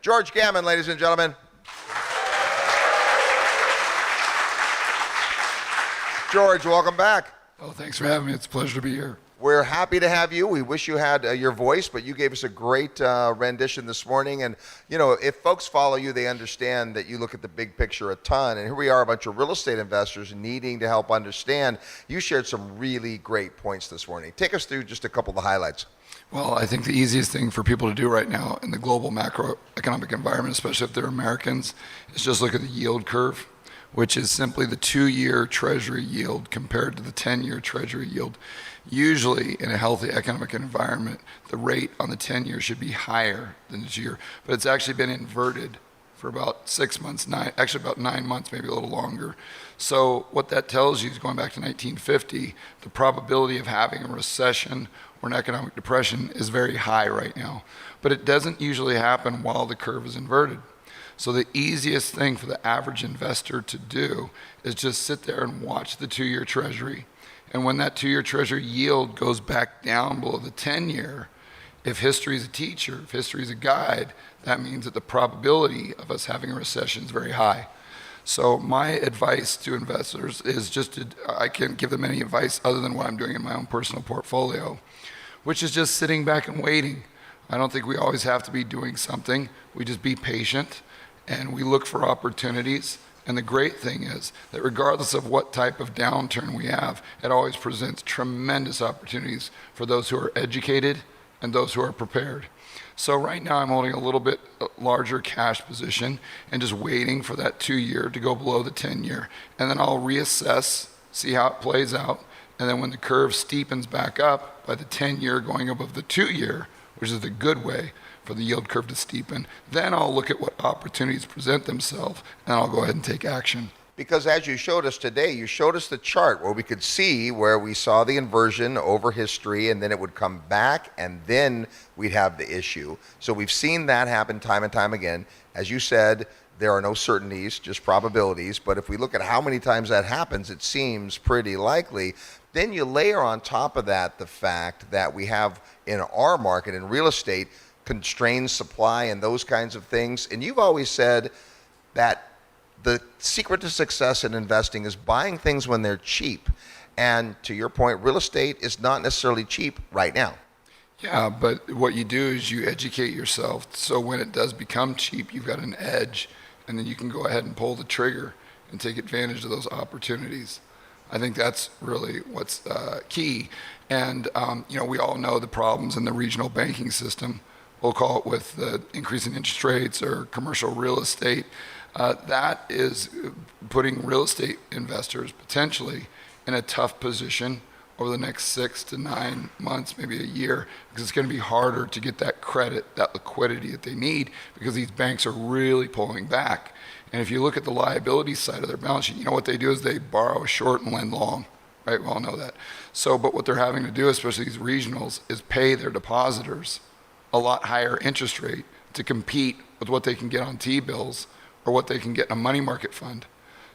George Gammon, ladies and gentlemen. George, welcome back. Oh, thanks for having me. It's a pleasure to be here. We're happy to have you. We wish you had your voice, but you gave us a great rendition this morning. And, you know, if folks follow you, they understand that you look at the big picture a ton. And here we are, a bunch of real estate investors needing to help understand. You shared some really great points this morning. Take us through just a couple of the highlights. Well, I think the easiest thing for people to do right now in the global macroeconomic environment, especially if they're Americans, is just look at the yield curve, which is simply the 2-year Treasury yield compared to the 10-year Treasury yield. Usually, in a healthy economic environment, the rate on the 10-year should be higher than the 2-year, but it's actually been inverted for about 6 months, about 9 months, maybe a little longer. So what that tells you is, going back to 1950, the probability of having a recession or an economic depression is very high right now. But it doesn't usually happen while the curve is inverted. So the easiest thing for the average investor to do is just sit there and watch the 2-year Treasury. And when that 2-year Treasury yield goes back down below the 10-year, if history is a teacher, if history is a guide, that means that the probability of us having a recession is very high. So my advice to investors is I can't give them any advice other than what I'm doing in my own personal portfolio, which is just sitting back and waiting. I don't think we always have to be doing something. We just be patient and we look for opportunities. And the great thing is that regardless of what type of downturn we have, it always presents tremendous opportunities for those who are educated and those who are prepared. So right now I'm holding a little bit larger cash position and just waiting for that 2-year to go below the 10-year. And then I'll reassess, see how it plays out. And then when the curve steepens back up by the 10-year going above the 2-year, which is the good way for the yield curve to steepen, then I'll look at what opportunities present themselves and I'll go ahead and take action. Because as you showed us today, you showed us the chart where we could see where we saw the inversion over history, and then it would come back, and then we'd have the issue. So we've seen that happen time and time again. As you said, there are no certainties, just probabilities. But if we look at how many times that happens, it seems pretty likely. Then you layer on top of that the fact that we have in our market, in real estate, constrained supply and those kinds of things. And you've always said that the secret to success in investing is buying things when they're cheap. And to your point, real estate is not necessarily cheap right now. Yeah, but what you do is you educate yourself. So when it does become cheap, you've got an edge, and then you can go ahead and pull the trigger and take advantage of those opportunities. I think that's really what's key. And we all know the problems in the regional banking system. We'll call it with the increase in interest rates or commercial real estate. That is putting real estate investors potentially in a tough position over the next 6 to 9 months, maybe a year, because it's going to be harder to get that credit, that liquidity that they need, because these banks are really pulling back. And if you look at the liability side of their balance sheet, you know what they do is they borrow short and lend long, right? We all know that. So, but what they're having to do, especially these regionals, is pay their depositors a lot higher interest rate to compete with what they can get on T-bills or what they can get in a money market fund.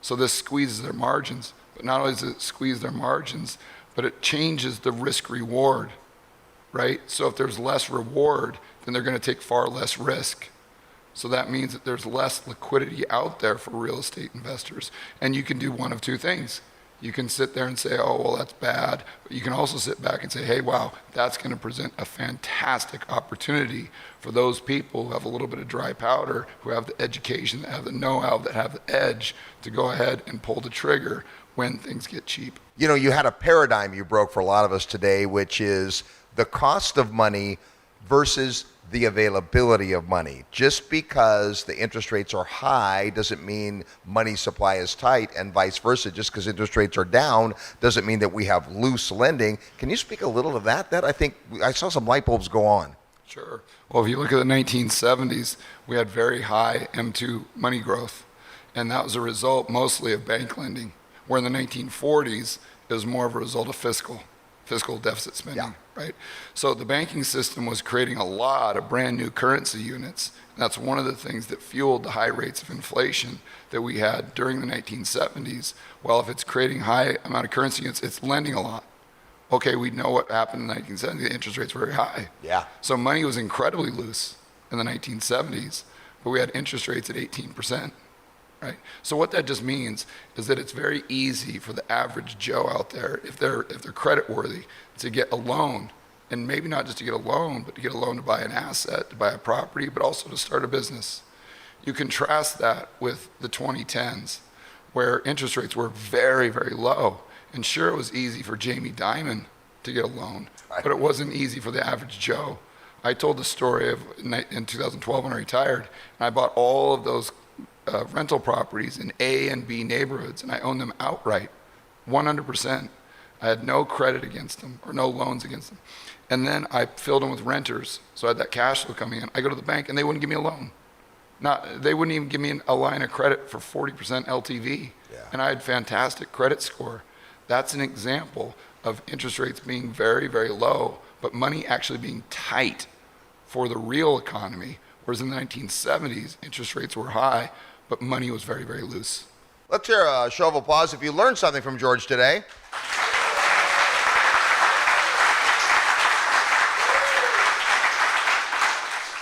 So this squeezes their margins. But not only does it squeeze their margins, but it changes the risk reward, right? So if there's less reward, then they're going to take far less risk. So that means that there's less liquidity out there for real estate investors. And you can do one of two things. You can sit there and say, oh, well, that's bad. But you can also sit back and say, hey, wow, that's going to present a fantastic opportunity for those people who have a little bit of dry powder, who have the education, that have the know-how, that have the edge to go ahead and pull the trigger when things get cheap. You know, you had a paradigm you broke for a lot of us today, which is the cost of money versus the availability of money. Just because the interest rates are high doesn't mean money supply is tight, and vice versa. Just because interest rates are down doesn't mean that we have loose lending. Can you speak a little to that? I think I saw some light bulbs go on. Sure. Well, if you look at the 1970s, we had very high M2 money growth, and that was a result mostly of bank lending, where in the 1940s, it was more of a result of fiscal deficit spending, right? So the banking system was creating a lot of brand new currency units. And that's one of the things that fueled the high rates of inflation that we had during the 1970s. Well, if it's creating high amount of currency units, it's lending a lot. Okay, we know what happened in the 1970s. The interest rates were very high. Yeah. So money was incredibly loose in the 1970s. but we had interest rates at 18%. Right. So what that just means is that it's very easy for the average Joe out there, if they're credit worthy, to get a loan, and maybe not just to get a loan, but to get a loan to buy an asset, to buy a property, but also to start a business. You contrast that with the 2010s, where interest rates were very, very low. And sure, it was easy for Jamie Dimon to get a loan, but it wasn't easy for the average Joe. I told the story of in 2012 when I retired, and I bought all of those rental properties in A and B neighborhoods, and I owned them outright, 100%. I had no credit against them or no loans against them. And then I filled them with renters, so I had that cash flow coming in. I go to the bank, and they wouldn't give me a loan. They wouldn't even give me a line of credit for 40% LTV, and I had fantastic credit score. That's an example of interest rates being very, very low, but money actually being tight for the real economy, whereas in the 1970s, interest rates were high, but money was very, very loose. Let's hear a show of applause if you learned something from George today.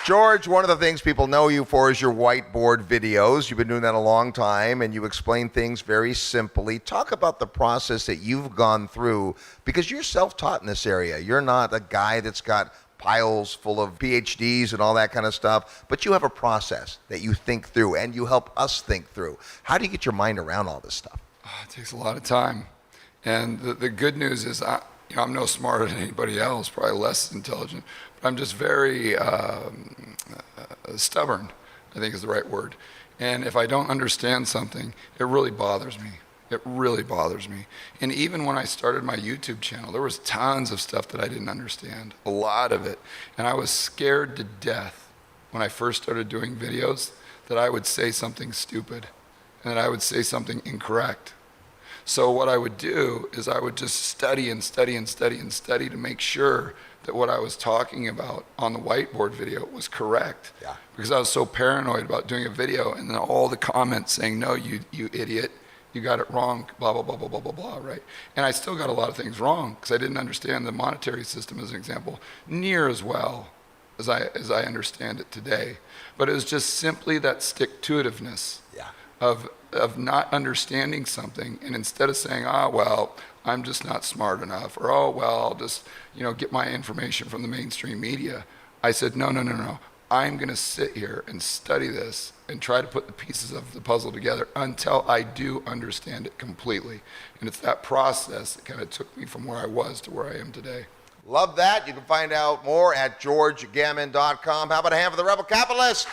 George, one of the things people know you for is your whiteboard videos. You've been doing that a long time, and you explain things very simply. Talk about the process that you've gone through, because you're self-taught in this area. You're not a guy that's got piles full of PhDs and all that kind of stuff, but you have a process that you think through, and you help us think through. How do you get your mind around all this stuff? It takes a lot of time. And the good news is I'm no smarter than anybody else, probably less intelligent, but I'm just very stubborn, I think is the right word. And if I don't understand something, it really bothers me. It really bothers me. And even when I started my YouTube channel, there was tons of stuff that I didn't understand, a lot of it. And I was scared to death when I first started doing videos that I would say something stupid and that I would say something incorrect. So what I would do is I would just study and study and study and study to make sure that what I was talking about on the whiteboard video was correct. Yeah. Because I was so paranoid about doing a video and then all the comments saying, no, you idiot, you got it wrong, blah, blah, blah, blah, blah, blah, blah, right? And I still got a lot of things wrong because I didn't understand the monetary system, as an example, near as well as I understand it today. But it was just simply that stick-to-itiveness of not understanding something, and instead of saying, well, I'm just not smart enough, or well, I'll just get my information from the mainstream media, I said, no. I'm going to sit here and study this and try to put the pieces of the puzzle together until I do understand it completely. And it's that process that kind of took me from where I was to where I am today. Love that. You can find out more at georgegammon.com. How about a hand for the Rebel Capitalist?